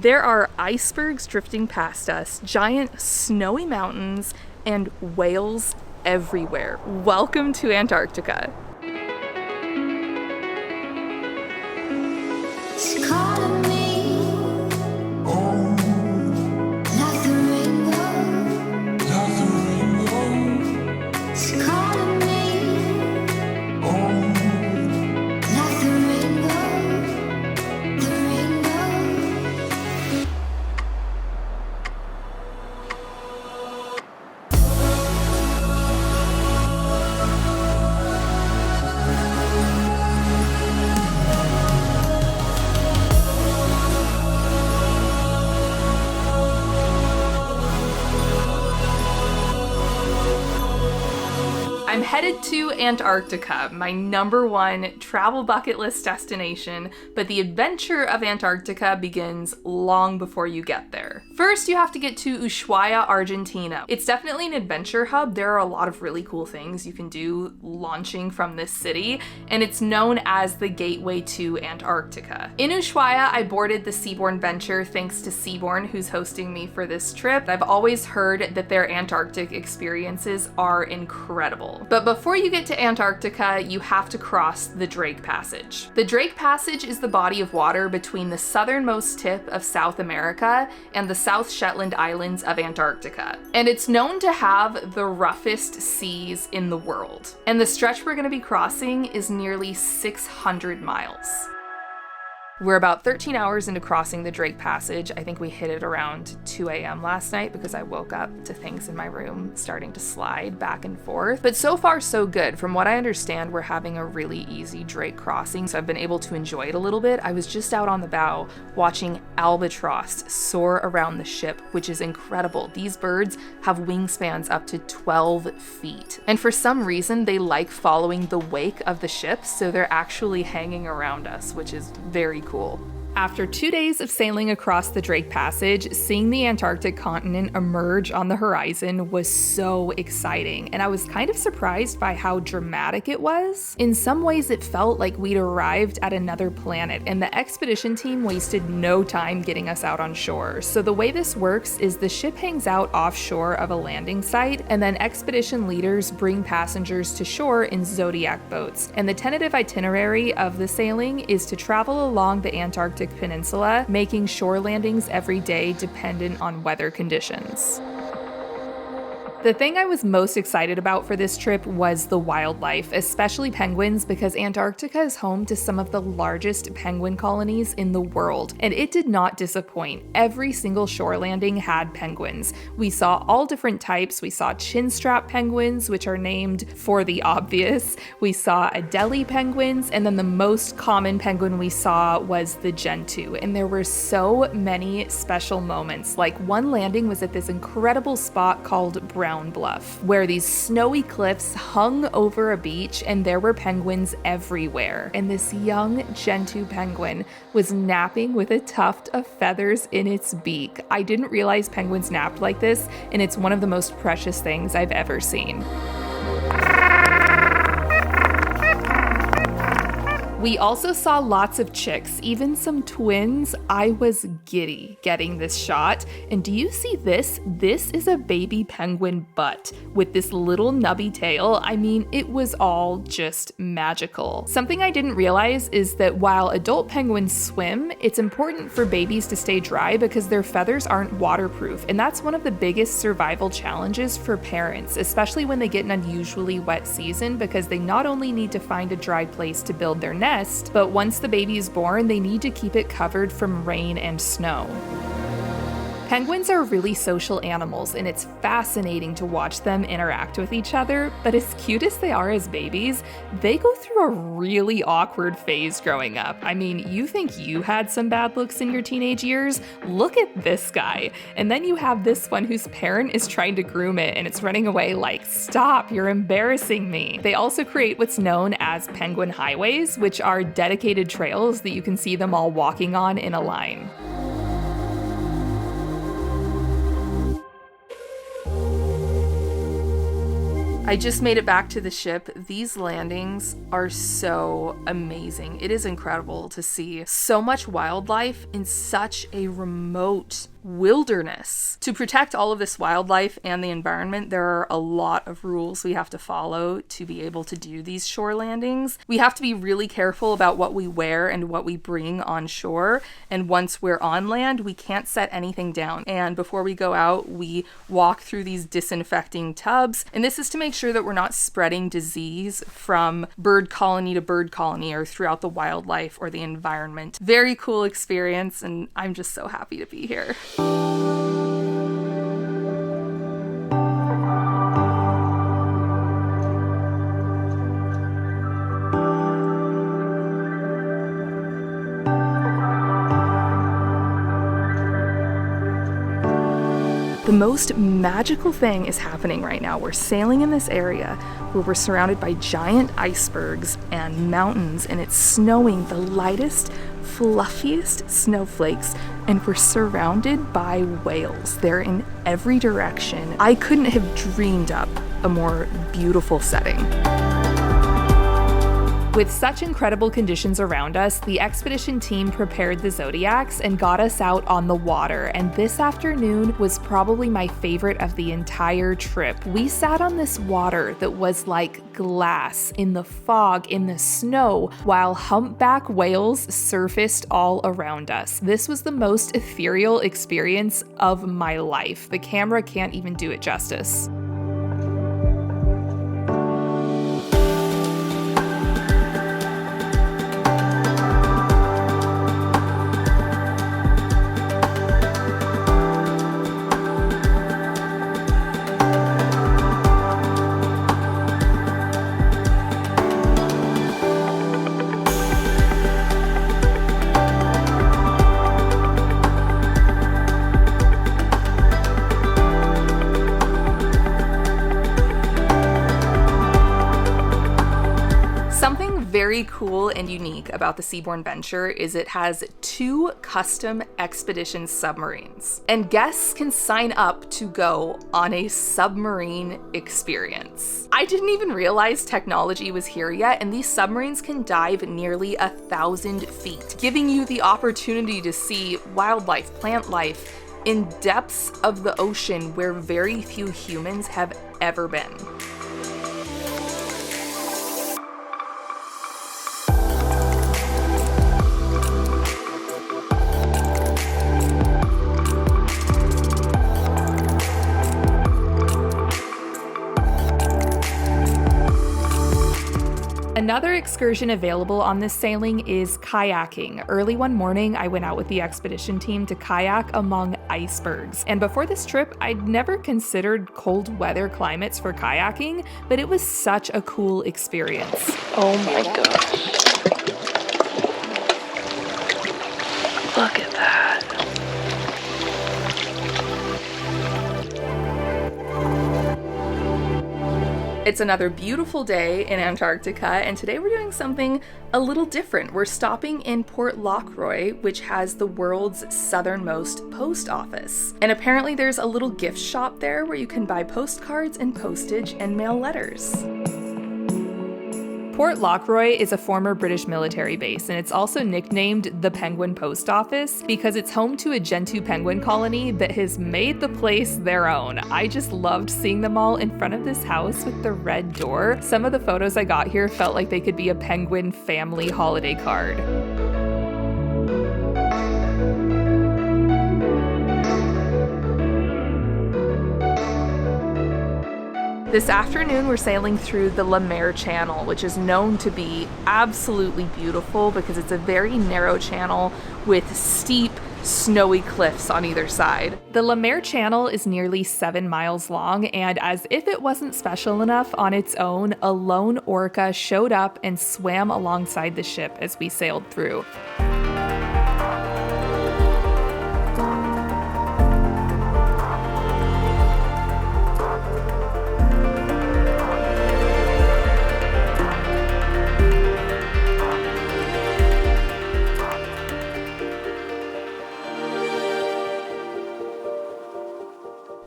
There are icebergs drifting past us, giant snowy mountains, and whales everywhere. Welcome to Antarctica. I'm headed to Antarctica, my #1 travel bucket list destination, but the adventure of Antarctica begins long before you get there. First, you have to get to Ushuaia, Argentina. It's definitely an adventure hub. There are a lot of really cool things you can do launching from this city, and it's known as the gateway to Antarctica. In Ushuaia, I boarded the Seabourn Venture thanks to Seabourn, who's hosting me for this trip. I've always heard that their Antarctic experiences are incredible. But before you get to Antarctica, you have to cross the Drake Passage. The Drake Passage is the body of water between the southernmost tip of South America and the South Shetland Islands of Antarctica. And it's known to have the roughest seas in the world. And the stretch we're going to be crossing is nearly 600 miles. We're about 13 hours into crossing the Drake Passage. I think we hit it around 2 a.m. last night because I woke up to things in my room starting to slide back and forth. But so far, so good. From what I understand, we're having a really easy Drake crossing, so I've been able to enjoy it a little bit. I was just out on the bow watching Albatross soar around the ship, which is incredible. These birds have wingspans up to 12 feet. And for some reason, they like following the wake of the ship, so they're actually hanging around us, which is very cool. After 2 days of sailing across the Drake Passage, seeing the Antarctic continent emerge on the horizon was so exciting, and I was kind of surprised by how dramatic it was. In some ways, it felt like we'd arrived at another planet, and the expedition team wasted no time getting us out on shore. So the way this works is the ship hangs out offshore of a landing site, and then expedition leaders bring passengers to shore in Zodiac boats. And the tentative itinerary of the sailing is to travel along the Antarctic Peninsula, making shore landings every day dependent on weather conditions. The thing I was most excited about for this trip was the wildlife, especially penguins, because Antarctica is home to some of the largest penguin colonies in the world, and it did not disappoint. Every single shore landing had penguins. We saw all different types. We saw chinstrap penguins, which are named for the obvious. We saw Adelie penguins, and then the most common penguin we saw was the Gentoo, and there were so many special moments. Like, one landing was at this incredible spot called Brown Bluff, where these snowy cliffs hung over a beach and there were penguins everywhere. And this young Gentoo penguin was napping with a tuft of feathers in its beak. I didn't realize penguins napped like this, and it's one of the most precious things I've ever seen. We also saw lots of chicks, even some twins. I was giddy getting this shot. And do you see this? This is a baby penguin butt with this little nubby tail. I mean, it was all just magical. Something I didn't realize is that while adult penguins swim, it's important for babies to stay dry because their feathers aren't waterproof. And that's one of the biggest survival challenges for parents, especially when they get an unusually wet season, because they not only need to find a dry place to build their nest, but once the baby is born, they need to keep it covered from rain and snow. Penguins are really social animals, and it's fascinating to watch them interact with each other, but as cute as they are as babies, they go through a really awkward phase growing up. I mean, you think you had some bad looks in your teenage years? Look at this guy. And then you have this one whose parent is trying to groom it, and it's running away like, stop, you're embarrassing me. They also create what's known as penguin highways, which are dedicated trails that you can see them all walking on in a line. I just made it back to the ship. These landings are so amazing. It is incredible to see so much wildlife in such a remote wilderness. To protect all of this wildlife and the environment, there are a lot of rules we have to follow to be able to do these shore landings. We have to be really careful about what we wear and what we bring on shore. And once we're on land, we can't set anything down. And before we go out, we walk through these disinfecting tubs. And this is to make sure that we're not spreading disease from bird colony to bird colony or throughout the wildlife or the environment. Very cool experience, and I'm just so happy to be here. The most magical thing is happening right now. We're sailing in this area where we're surrounded by giant icebergs and mountains, and it's snowing the lightest, fluffiest snowflakes, and we're surrounded by whales. They're in every direction. I couldn't have dreamed up a more beautiful setting. With such incredible conditions around us, the expedition team prepared the Zodiacs and got us out on the water, and this afternoon was probably my favorite of the entire trip. We sat on this water that was like glass in the fog, in the snow, while humpback whales surfaced all around us. This was the most ethereal experience of my life. The camera can't even do it justice. Very cool and unique about the Seabourn Venture is it has 2 custom expedition submarines, and guests can sign up to go on a submarine experience. I didn't even realize technology was here yet, and these submarines can dive nearly 1,000 feet, giving you the opportunity to see wildlife, plant life in depths of the ocean where very few humans have ever been. Another excursion available on this sailing is kayaking. Early one morning, I went out with the expedition team to kayak among icebergs. And before this trip, I'd never considered cold weather climates for kayaking, but it was such a cool experience. Oh my gosh. Look at that. It's another beautiful day in Antarctica, and today we're doing something a little different. We're stopping in Port Lockroy, which has the world's southernmost post office. And apparently there's a little gift shop there where you can buy postcards and postage and mail letters. Port Lockroy is a former British military base, and it's also nicknamed the Penguin Post Office because it's home to a Gentoo penguin colony that has made the place their own. I just loved seeing them all in front of this house with the red door. Some of the photos I got here felt like they could be a penguin family holiday card. This afternoon, we're sailing through the Lemaire Channel, which is known to be absolutely beautiful because it's a very narrow channel with steep, snowy cliffs on either side. The Lemaire Channel is nearly 7 miles long, and as if it wasn't special enough on its own, a lone orca showed up and swam alongside the ship as we sailed through.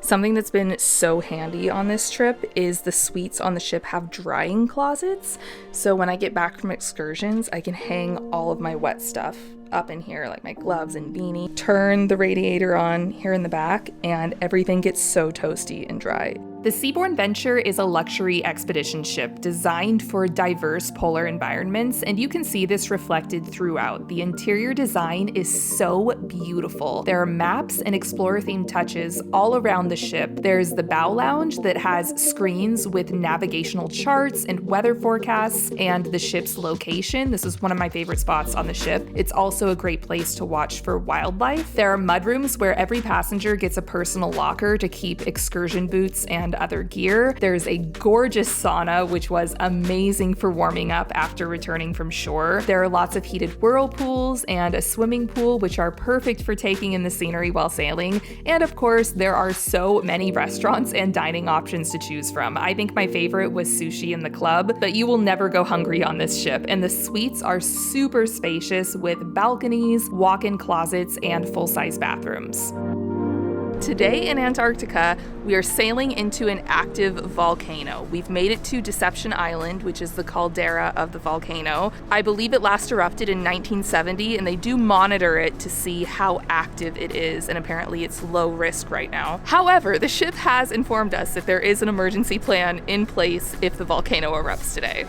Something that's been so handy on this trip is the suites on the ship have drying closets. So when I get back from excursions, I can hang all of my wet stuff up in here, like my gloves and beanie, turn the radiator on here in the back, and everything gets so toasty and dry. The Seabourn Venture is a luxury expedition ship designed for diverse polar environments, and you can see this reflected throughout. The interior design is so beautiful. There are maps and explorer-themed touches all around the ship. There's the bow lounge that has screens with navigational charts and weather forecasts and the ship's location. This is one of my favorite spots on the ship. It's also a great place to watch for wildlife. There are mudrooms where every passenger gets a personal locker to keep excursion boots and other gear. There's a gorgeous sauna, which was amazing for warming up after returning from shore. There are lots of heated whirlpools and a swimming pool, which are perfect for taking in the scenery while sailing. And of course, there are so many restaurants and dining options to choose from. I think my favorite was sushi in the club, but you will never go hungry on this ship. And the suites are super spacious with balconies, walk-in closets, and full-size bathrooms. Today in Antarctica, we are sailing into an active volcano. We've made it to Deception Island, which is the caldera of the volcano. I believe it last erupted in 1970, and they do monitor it to see how active it is, and apparently it's low risk right now. However, the ship has informed us that there is an emergency plan in place if the volcano erupts today.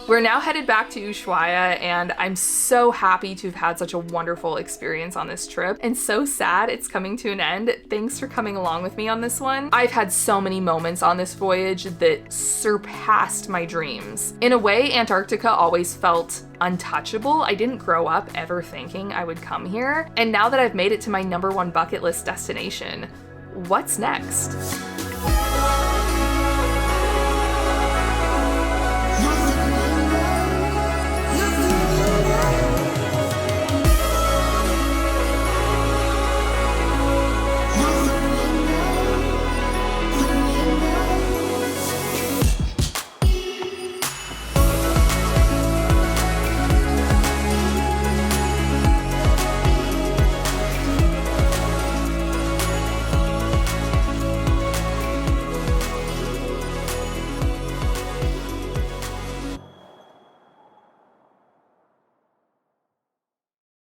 We're now headed back to Ushuaia, and I'm so happy to have had such a wonderful experience on this trip, and so sad it's coming to an end. Thanks for coming along with me on this one. I've had so many moments on this voyage that surpassed my dreams. In a way, Antarctica always felt untouchable. I didn't grow up ever thinking I would come here, and now that I've made it to my #1 bucket list destination, what's next?